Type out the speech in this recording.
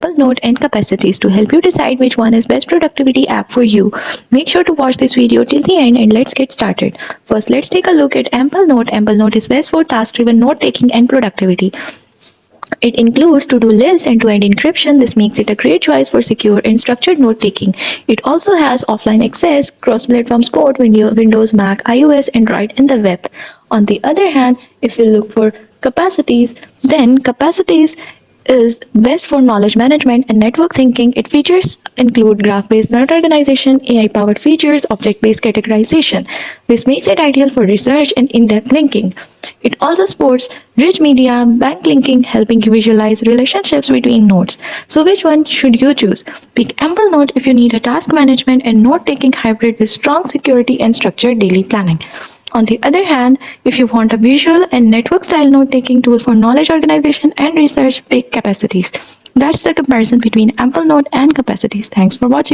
Amplenote and Capacities to help you decide which one is best productivity app for you. Make sure to watch this video till the end and let's get started. First, let's take a look at Amplenote. Amplenote is best for task-driven note-taking and productivity. It includes to-do lists and end-to-end encryption. This makes it a great choice for secure and structured note-taking. It also has offline access, cross-platform support, Windows, Mac, iOS, Android, and the web. On the other hand, if you look for Capacities, then Capacities is best for knowledge management and network thinking. Its features include graph-based note organization, AI-powered features, object-based categorization. This makes it ideal for research and in-depth thinking. It also supports rich media, backlinking, helping you visualize relationships between nodes. So which one should you choose? Pick Amplenote if you need a task management and note-taking hybrid with strong security and structured daily planning. On the other hand, if you want a visual and network-style note-taking tool for knowledge organization and research, pick Capacities. That's the comparison between Amplenote and Capacities. Thanks for watching.